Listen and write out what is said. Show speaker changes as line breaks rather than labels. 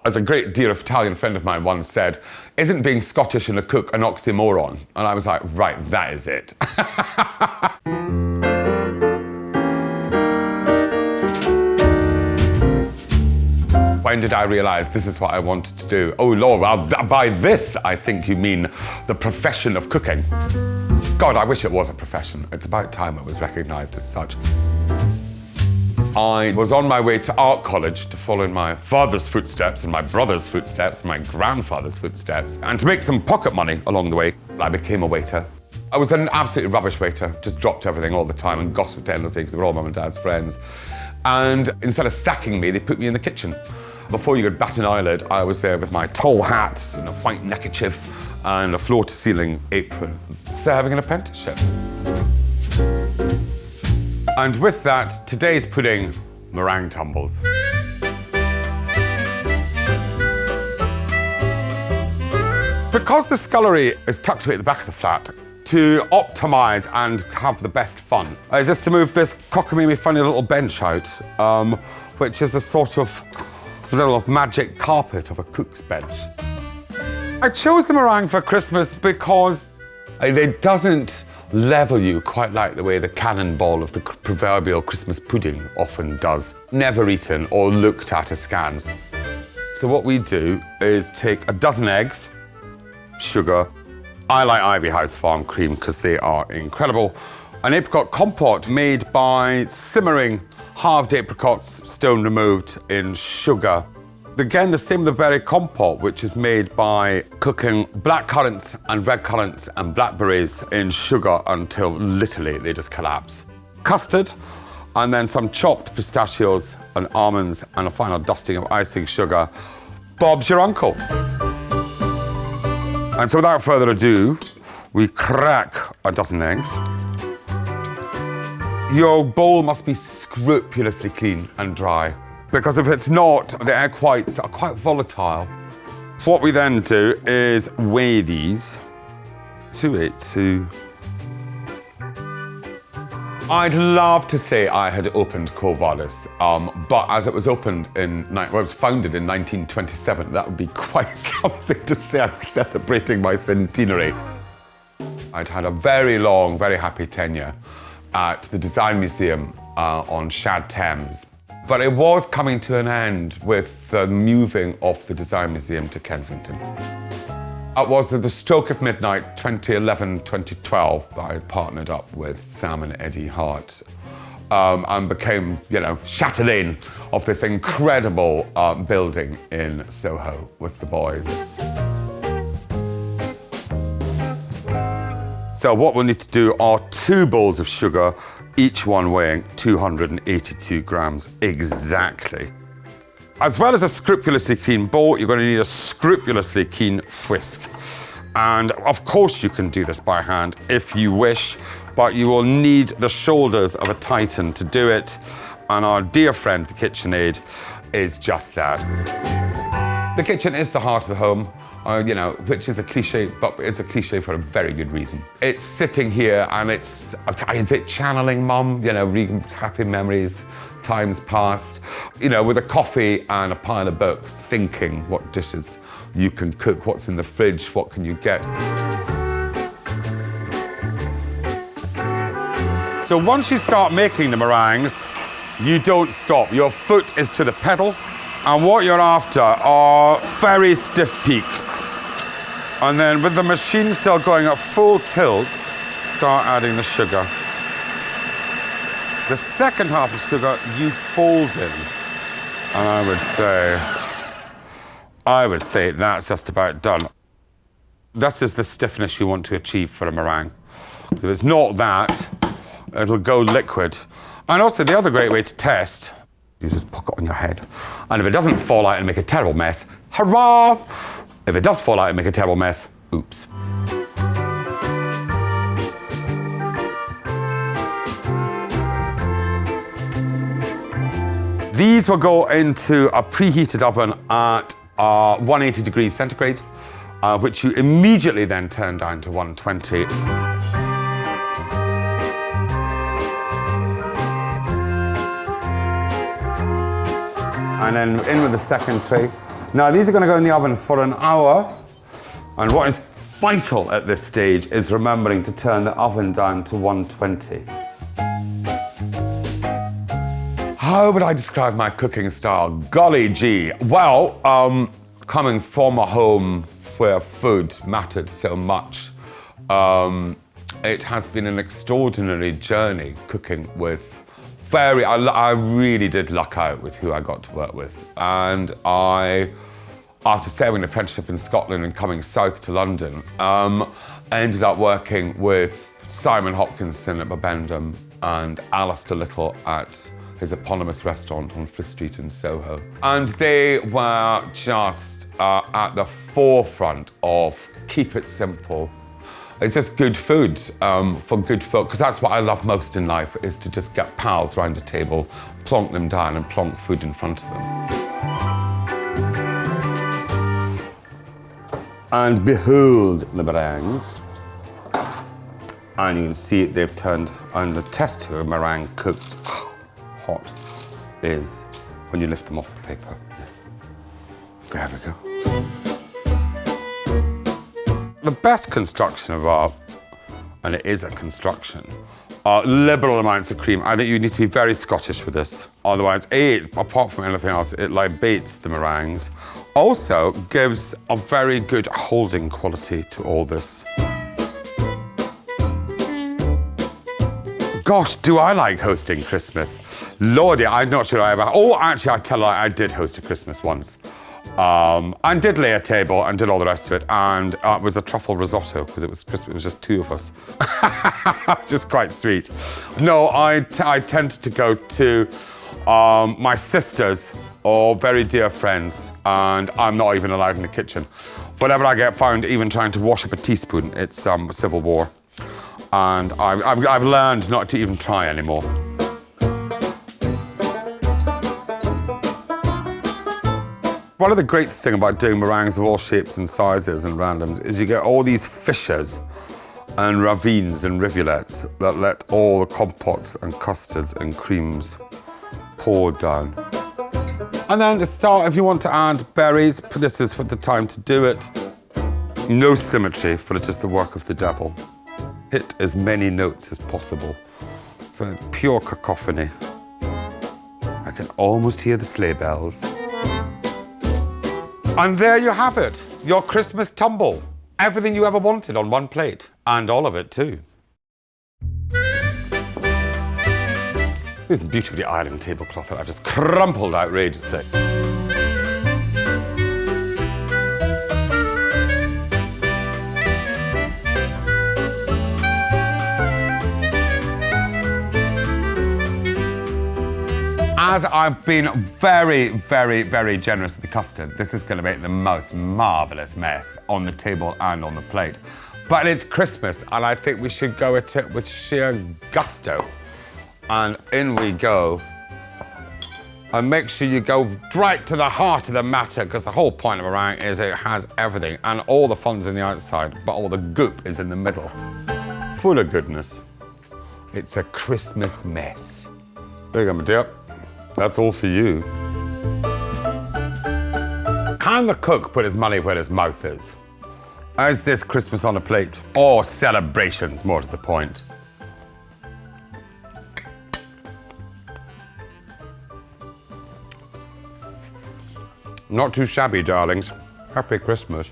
As a great dear Italian friend of mine once said, isn't being Scottish and a cook an oxymoron? And I was like, right, that is it. When did I realise this is what I wanted to do? Oh Lord, well, by this I think you mean the profession of cooking. God, I wish it was a profession. It's about time it was recognised as such. I was on my way to art college to follow in my father's footsteps and my brother's footsteps and my grandfather's footsteps, and to make some pocket money along the way, I became a waiter. I was an absolutely rubbish waiter, just dropped everything all the time and gossiped endlessly because they were all mum and dad's friends. And instead of sacking me, they put me in the kitchen. Before you could bat an eyelid, I was there with my tall hat and a white neckerchief and a floor-to-ceiling apron, serving an apprenticeship. And with that, today's pudding, meringue tumbles. Because the scullery is tucked away at the back of the flat, to optimise and have the best fun, is just to move this cockamamie funny little bench out, which is a sort of little magic carpet of a cook's bench. I chose the meringue for Christmas because it doesn't level you quite like the way the cannonball of the proverbial Christmas pudding often does. Never eaten or looked at askance. So what we do is take a dozen eggs, sugar. I like Ivy House Farm cream because they are incredible. An apricot compote made by simmering halved apricots, stone removed in sugar. Again, the same with the berry compote, which is made by cooking black currants and red currants and blackberries in sugar until literally they just collapse. Custard, and then some chopped pistachios and almonds and a final dusting of icing sugar. Bob's your uncle. And so without further ado, we crack a dozen eggs. Your bowl must be scrupulously clean and dry, because if it's not, the egg whites are quite volatile. What we then do is weigh these. 282. I'd love to say I had opened Quo Vadis, but as it was opened it was founded in 1927, that would be quite something to say. I'm celebrating my centenary. I'd had a very long, very happy tenure at the Design Museum on Shad Thames. But it was coming to an end with the moving of the Design Museum to Kensington. It was at the stroke of midnight, 2011-2012, I partnered up with Sam and Eddie Hart and became, chatelaine of this incredible building in Soho with the boys. So what we'll need to do are 2 bowls of sugar, each one weighing 282 grams exactly. As well as a scrupulously clean bowl, you're going to need a scrupulously clean whisk. And of course you can do this by hand if you wish, but you will need the shoulders of a titan to do it. And our dear friend, the KitchenAid, is just that. The kitchen is the heart of the home. Which is a cliché, but it's a cliché for a very good reason. It's sitting here and is it channeling mum? Happy memories, times past. With a coffee and a pile of books, thinking what dishes you can cook, what's in the fridge, what can you get. So once you start making the meringues, you don't stop. Your foot is to the pedal. And what you're after are very stiff peaks. And then with the machine still going at full tilt, start adding the sugar. The second half of sugar you fold in. And I would say that's just about done. This is the stiffness you want to achieve for a meringue. If it's not that, it'll go liquid. And also the other great way to test, you just poke it on your head. And if it doesn't fall out and make a terrible mess, hurrah! If it does fall out and make a terrible mess, oops. These will go into a preheated oven at 180 degrees centigrade, which you immediately then turn down to 120. And then in with the second tray. Now these are going to go in the oven for an hour. And what is vital at this stage is remembering to turn the oven down to 120. How would I describe my cooking style? Golly gee. Well, coming from a home where food mattered so much, it has been an extraordinary journey cooking with I really did luck out with who I got to work with. And after serving an apprenticeship in Scotland and coming south to London, I ended up working with Simon Hopkinson at Bibendum and Alistair Little at his eponymous restaurant on Frith Street in Soho. And they were just at the forefront of keep it simple. It's just good food for good folk, because that's what I love most in life, is to just get pals around a table, plonk them down and plonk food in front of them. And behold the meringues. And you can see they've turned, and the test of a meringue cooked hot is when you lift them off the paper. There we go. The best construction of art, and it is a construction, are liberal amounts of cream. I think you need to be very Scottish with this. Otherwise, apart from anything else, it libates the meringues. Also gives a very good holding quality to all this. Gosh, do I like hosting Christmas? Lordy, I'm not sure I ever... Oh, actually, I tell you, I did host a Christmas once. And did lay a table and did all the rest of it, and it was a truffle risotto because it was Christmas. It was just two of us, just quite sweet. No, I tended to go to my sisters or very dear friends, and I'm not even allowed in the kitchen. Whenever I get found even trying to wash up a teaspoon, it's civil war, and I've learned not to even try anymore. One of the great things about doing meringues of all shapes and sizes and randoms is you get all these fissures and ravines and rivulets that let all the compotes and custards and creams pour down. And then to start, if you want to add berries, this is the time to do it. No symmetry, for it is the work of the devil. Hit as many notes as possible. So it's pure cacophony. I can almost hear the sleigh bells. And there you have it, your Christmas tumble. Everything you ever wanted on one plate, and all of it too. Here's the beauty of the island tablecloth that I've just crumpled outrageously. As I've been very, very, very generous with the custard, this is going to make the most marvellous mess on the table and on the plate. But it's Christmas, and I think we should go at it with sheer gusto. And in we go. And make sure you go right to the heart of the matter, because the whole point of a meringue is it has everything, and all the fun's in the outside, but all the goop is in the middle. Full of goodness. It's a Christmas mess. There you go, my dear. That's all for you. Can the cook put his money where his mouth is? Is this Christmas on a plate? Or celebrations, more to the point? Not too shabby, darlings. Happy Christmas.